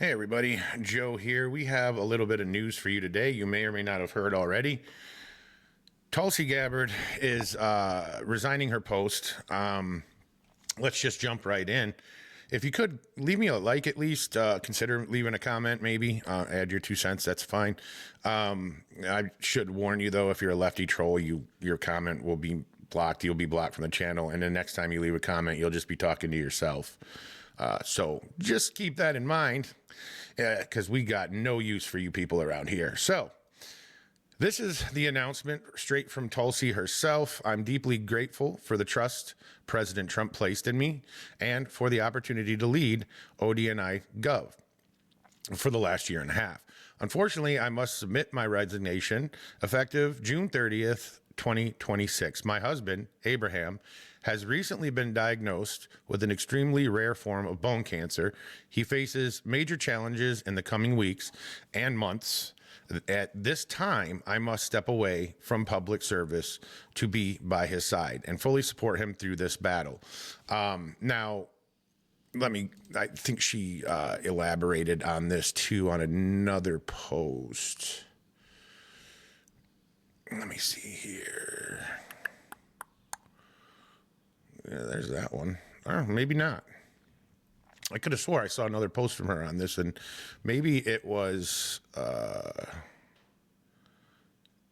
Hey everybody, Joe here. We have a little bit of news for you today. You may or may not have heard already. Tulsi Gabbard is resigning her post. Let's just jump right in. If you could leave me a like at least, consider leaving a comment, maybe add your 2 cents. That's fine. I should warn you though, if you're a lefty troll, your comment will be blocked. You'll be blocked from the channel, and the next time you leave a comment, you'll just be talking to yourself. So just keep that in mind, because we got no use for you people around here. So this is the announcement straight from Tulsi herself. I'm deeply grateful for the trust President Trump placed in me and for the opportunity to lead ODNI Gov for the last year and a half. Unfortunately, I must submit my resignation effective June 30th, 2026. My husband, Abraham, has recently been diagnosed with an extremely rare form of bone cancer. He faces major challenges in the coming weeks and months. At this time, I must step away from public service to be by his side and fully support him through this battle. Now, I think she elaborated on this too on another post. Let me see here. Yeah, there's that one. Oh, maybe not. I could have swore I saw another post from her on this, and maybe it was,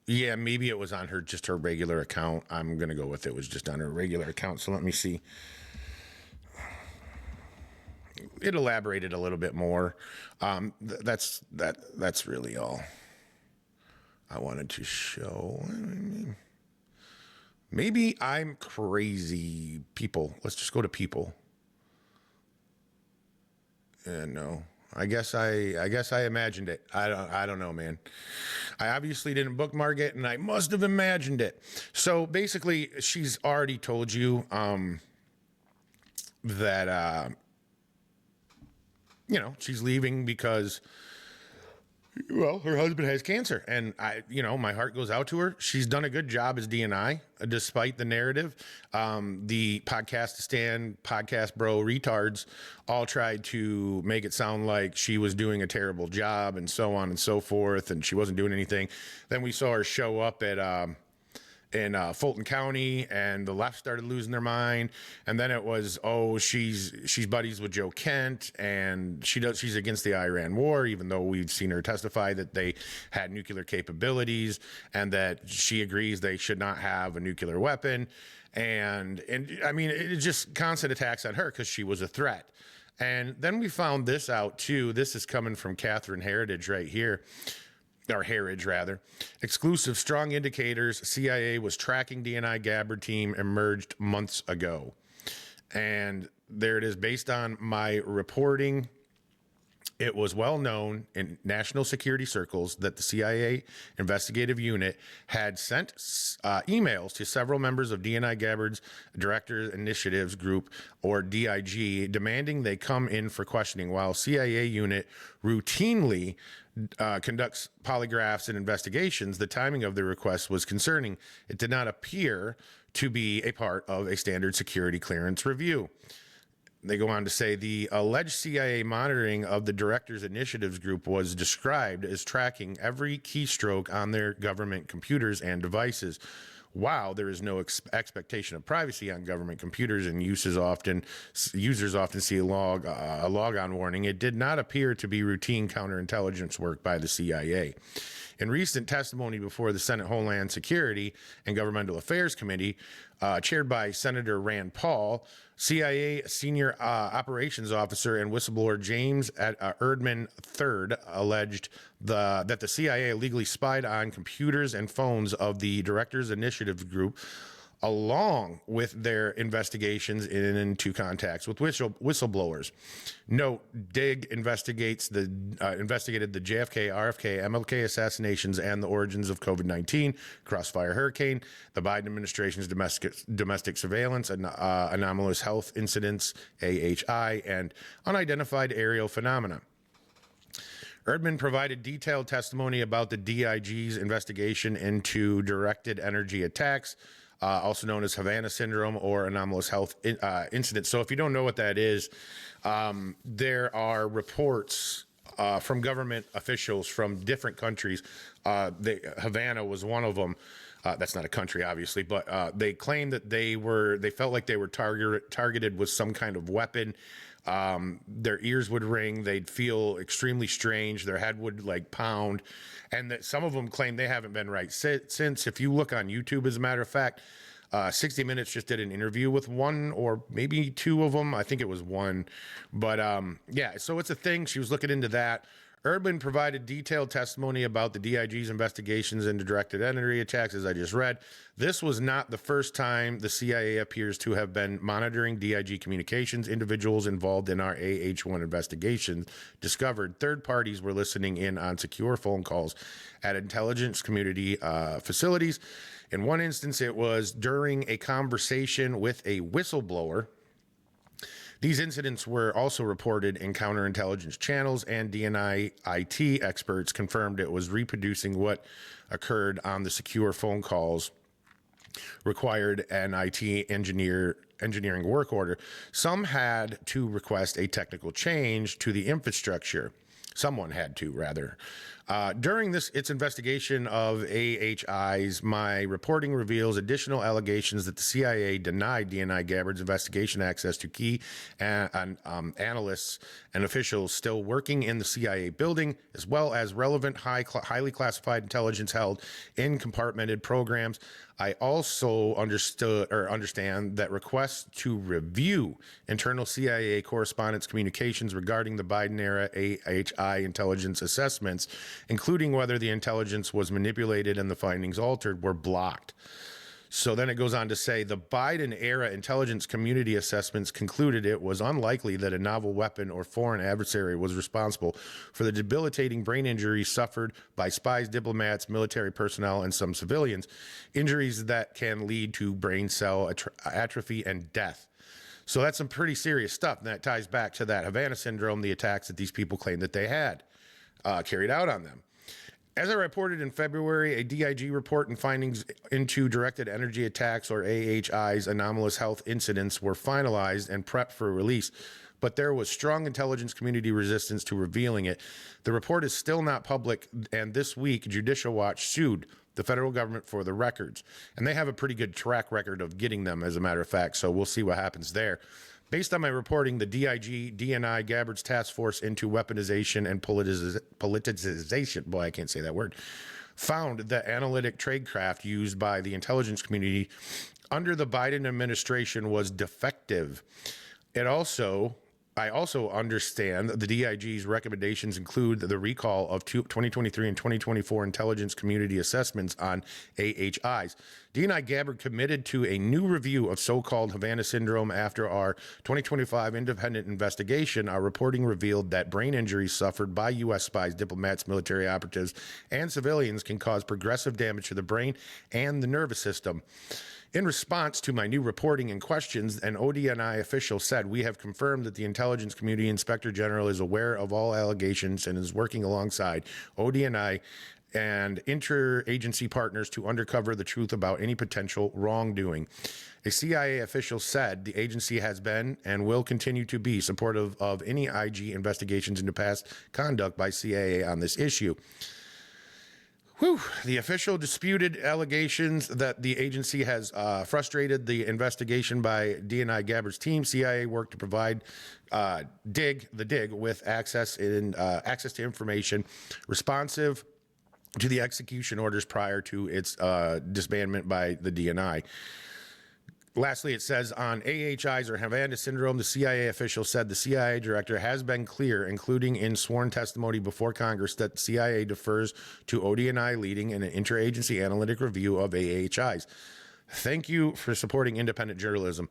maybe it was on just her regular account. I'm gonna go with it was just on her regular account. So let me see. It elaborated a little bit more. That's really all I wanted to show. Maybe I'm crazy. People. Let's just go to people. No. I guess I imagined it. I don't know, man. I obviously didn't bookmark it, and I must have imagined it. So basically, she's already told you that she's leaving because, well, her husband has cancer, and my heart goes out to her. She's done a good job as DNI, despite the narrative. The podcast bro retards all tried to make it sound like she was doing a terrible job and so on and so forth, and she wasn't doing anything. Then we saw her show up at in Fulton County, and the left started losing their mind. And then it was, she's buddies with Joe Kent, and she's against the Iran war, even though we've seen her testify that they had nuclear capabilities and that she agrees they should not have a nuclear weapon. And I mean, it's just constant attacks on her because she was a threat. And then we found this out too. This is coming from Catherine Heritage right here. Or Heritage, rather. Exclusive strong indicators CIA was tracking DNI Gabbard team emerged months ago. And there it is. Based on my reporting, it was well known in national security circles that the CIA investigative unit had sent emails to several members of DNI Gabbard's Director Initiatives Group, or DIG, demanding they come in for questioning, while CIA unit routinely conducts polygraphs and investigations. The timing of the request was concerning. It did not appear to be a part of a standard security clearance review. They go on to say the alleged CIA monitoring of the Directors Initiatives Group was described as tracking every keystroke on their government computers and devices. Wow, there is no expectation of privacy on government computers, and users often see a logon warning. It did not appear to be routine counterintelligence work by the CIA. In recent testimony before the Senate Homeland Security and Governmental Affairs Committee, chaired by Senator Rand Paul, CIA senior operations officer and whistleblower James Erdman III alleged that the CIA illegally spied on computers and phones of the Directors Initiative Group, along with their investigations into contacts with whistleblowers. Note: DIG investigated the JFK, RFK, MLK assassinations and the origins of COVID-19, Crossfire Hurricane, the Biden administration's domestic surveillance, anomalous health incidents, AHI, and unidentified aerial phenomena. Erdman provided detailed testimony about the DIG's investigation into directed energy attacks, also known as Havana syndrome or anomalous health incidents. So if you don't know what that is, there are reports from government officials from different countries. Havana was one of them. That's not a country, obviously, but they claimed that they felt like they were targeted with some kind of weapon. Their ears would ring. They'd feel extremely strange. Their head would like pound. And that some of them claim they haven't been right since. If you look on YouTube, as a matter of fact, 60 Minutes just did an interview with one or maybe two of them. I think it was one. But yeah, so it's a thing. She was looking into that. Urban provided detailed testimony about the DIG's investigations into directed energy attacks, as I just read. This was not the first time the CIA appears to have been monitoring DIG communications. Individuals involved in our AH-1 investigations discovered third parties were listening in on secure phone calls at intelligence community facilities. In one instance, it was during a conversation with a whistleblower. These incidents were also reported in counterintelligence channels, and DNI IT experts confirmed it was reproducing what occurred on the secure phone calls required an IT engineering work order. Some had to request a technical change to the infrastructure. Someone had to, rather. During its investigation of AHIs, my reporting reveals additional allegations that the CIA denied DNI Gabbard's investigation access to key analysts and officials still working in the CIA building, as well as relevant highly classified intelligence held in compartmented programs. I also understand that requests to review internal CIA correspondence communications regarding the Biden-era AHI intelligence assessments, including whether the intelligence was manipulated and the findings altered, were blocked. So then it goes on to say the Biden-era intelligence community assessments concluded it was unlikely that a novel weapon or foreign adversary was responsible for the debilitating brain injuries suffered by spies, diplomats, military personnel, and some civilians, injuries that can lead to brain cell atrophy and death. So that's some pretty serious stuff, and that ties back to that Havana syndrome, the attacks that these people claim that they had carried out on them. As I reported in February, a DIG report and findings into directed energy attacks, or AHI's, anomalous health incidents were finalized and prepped for release, but there was strong intelligence community resistance to revealing it. The report is still not public, and this week, Judicial Watch sued the federal government for the records, and they have a pretty good track record of getting them, as a matter of fact, so we'll see what happens there. Based on my reporting, the DIG, DNI, Gabbard's task force into weaponization and politicization, boy, I can't say that word, found that analytic tradecraft used by the intelligence community under the Biden administration was defective. I also understand that the DIG's recommendations include the recall of 2023 and 2024 intelligence community assessments on AHIs. DNI Gabbard committed to a new review of so-called Havana syndrome after our 2025 independent investigation. Our reporting revealed that brain injuries suffered by U.S. spies, diplomats, military operatives, and civilians can cause progressive damage to the brain and the nervous system. In response to my new reporting and questions, an ODNI official said, "We have confirmed that the Intelligence Community Inspector General is aware of all allegations and is working alongside ODNI and interagency partners to uncover the truth about any potential wrongdoing." A CIA official said the agency has been and will continue to be supportive of any IG investigations into past conduct by CIA on this issue. The official disputed allegations that the agency has frustrated the investigation by DNI Gabbard's team. CIA worked to provide DIG with access to information responsive to the execution orders prior to its disbandment by the DNI. Lastly, it says on AHIs or Havana syndrome, the CIA official said the CIA director has been clear, including in sworn testimony before Congress, that the CIA defers to ODNI leading an interagency analytic review of AHIs. Thank you for supporting independent journalism.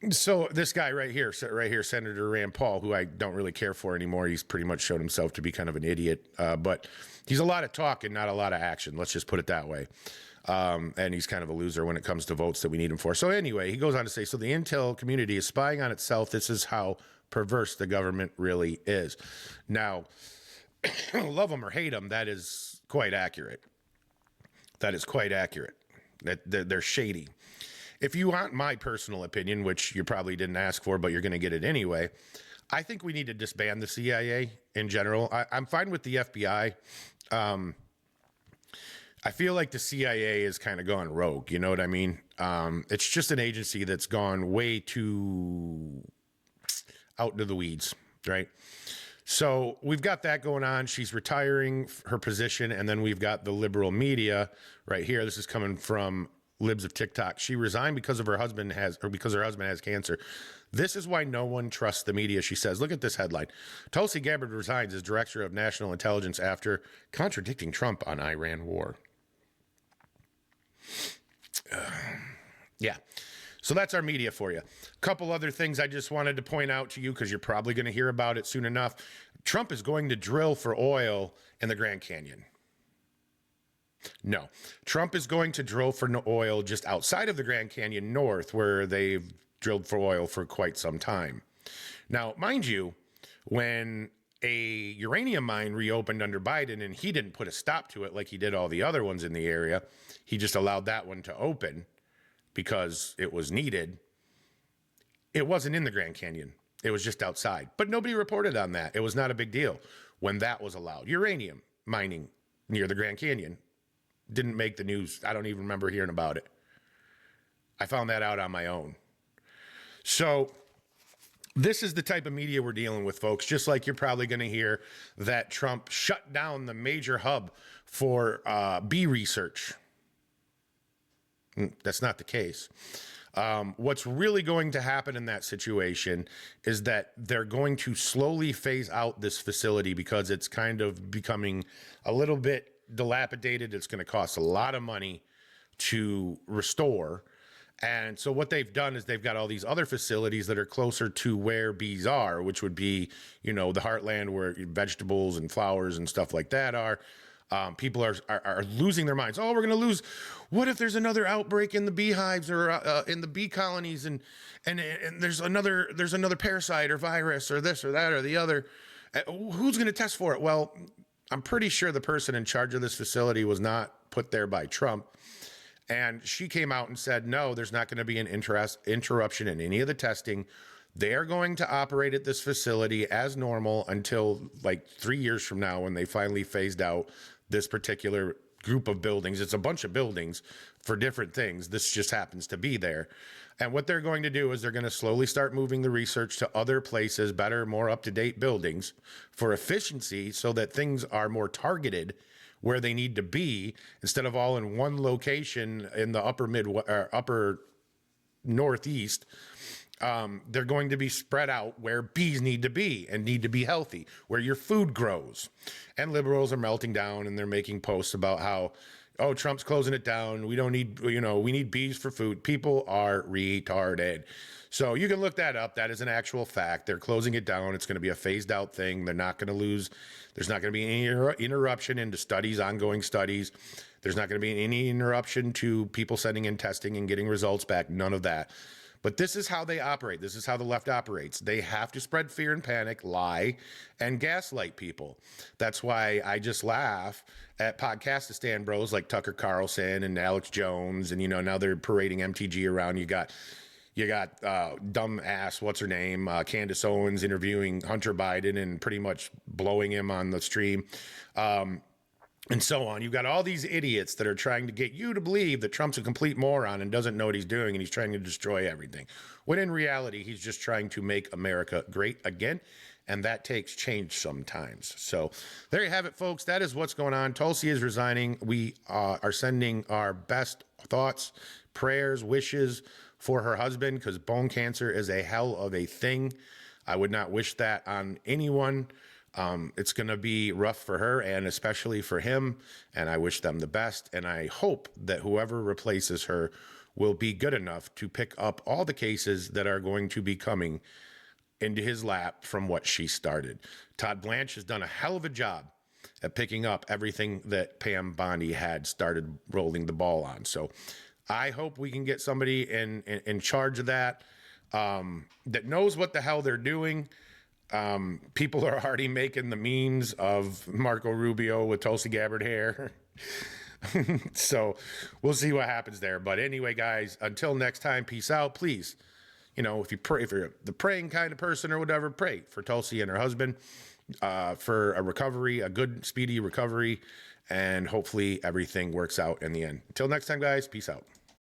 So this guy right here, Senator Rand Paul, who I don't really care for anymore, he's pretty much shown himself to be kind of an idiot, but he's a lot of talk and not a lot of action. Let's just put it that way. And he's kind of a loser when it comes to votes that we need him for. So anyway, he goes on to say, so the intel community is spying on itself. This is how perverse the government really is. Now, love them or hate them, that is quite accurate. That is quite accurate. That they're shady. if you want my personal opinion, which you probably didn't ask for, but you're going to get it anyway, I think we need to disband the CIA in general. I'm fine with the FBI. I feel like the CIA has kind of gone rogue. You know what I mean? It's just an agency that's gone way too out into the weeds, right? So we've got that going on. She's retiring her position, and then we've got the liberal media right here. This is coming from Libs of TikTok. She resigned because her husband has cancer. This is why no one trusts the media, she says. Look at this headline. Tulsi Gabbard resigns as director of national intelligence after contradicting Trump on Iran war. Yeah. So that's our media for you. A couple other things I just wanted to point out to you because you're probably going to hear about it soon enough. Trump is going to drill for oil in the Grand Canyon. No, Trump is going to drill for oil just outside of the Grand Canyon north, where they've drilled for oil for quite some time. Now, mind you, when a uranium mine reopened under Biden and he didn't put a stop to it like he did all the other ones in the area, he just allowed that one to open because it was needed. It wasn't in the Grand Canyon. It was just outside. But nobody reported on that. It was not a big deal when that was allowed. Uranium mining near the Grand Canyon didn't make the news. I don't even remember hearing about it. I found that out on my own. So this is the type of media we're dealing with, folks. Just like you're probably going to hear that Trump shut down the major hub for bee research. That's not the case. What's really going to happen in that situation is that they're going to slowly phase out this facility because it's kind of becoming a little bit dilapidated. It's going to cost a lot of money to restore. And so what they've done is they've got all these other facilities that are closer to where bees are, which would be, you know, the heartland where vegetables and flowers and stuff like that are. People are losing their minds. Oh, we're going to lose. What if there's another outbreak in the beehives or in the bee colonies, and there's another parasite or virus or this or that or the other? Who's going to test for it? Well, I'm pretty sure the person in charge of this facility was not put there by Trump. And she came out and said, no, there's not going to be an interruption in any of the testing. They are going to operate at this facility as normal until like 3 years from now when they finally phased out this particular group of buildings. It's a bunch of buildings for different things. This just happens to be there. And what they're going to do is they're going to slowly start moving the research to other places, better, more up-to-date buildings for efficiency so that things are more targeted where they need to be instead of all in one location in the upper northeast. They're going to be spread out where bees need to be and need to be healthy, where your food grows. And liberals are melting down and they're making posts about how, oh, Trump's closing it down. We don't need, we need bees for food. People are retarded. So you can look that up. That is an actual fact. They're closing it down. It's going to be a phased out thing. They're not going to lose. There's not going to be any interruption into studies, ongoing studies. There's not going to be any interruption to people sending in testing and getting results back. None of that. But this is how they operate. This is how the left operates. They have to spread fear and panic, lie, and gaslight people. That's why I just laugh at Podcastistan bros like Tucker Carlson and Alex Jones. And, now they're parading MTG around. You got dumb ass, what's her name? Candace Owens interviewing Hunter Biden and pretty much blowing him on the stream. And so on. You've got all these idiots that are trying to get you to believe that Trump's a complete moron and doesn't know what he's doing and he's trying to destroy everything. When in reality, he's just trying to make America great again. And that takes change sometimes. So there you have it, folks. That is what's going on. Tulsi is resigning. We are sending our best thoughts, prayers, wishes for her husband because bone cancer is a hell of a thing. I would not wish that on anyone. It's going to be rough for her and especially for him, and I wish them the best, and I hope that whoever replaces her will be good enough to pick up all the cases that are going to be coming into his lap from what she started. Todd Blanche has done a hell of a job at picking up everything that Pam Bondi had started rolling the ball on. So I hope we can get somebody in charge of that, that knows what the hell they're doing. People are already making the memes of Marco Rubio with Tulsi Gabbard hair. So we'll see what happens there. But anyway, guys, until next time, peace out. Please, if you pray, if you're the praying kind of person or whatever, pray for Tulsi and her husband for a recovery, a good, speedy recovery, and hopefully everything works out in the end. Until next time, guys, peace out.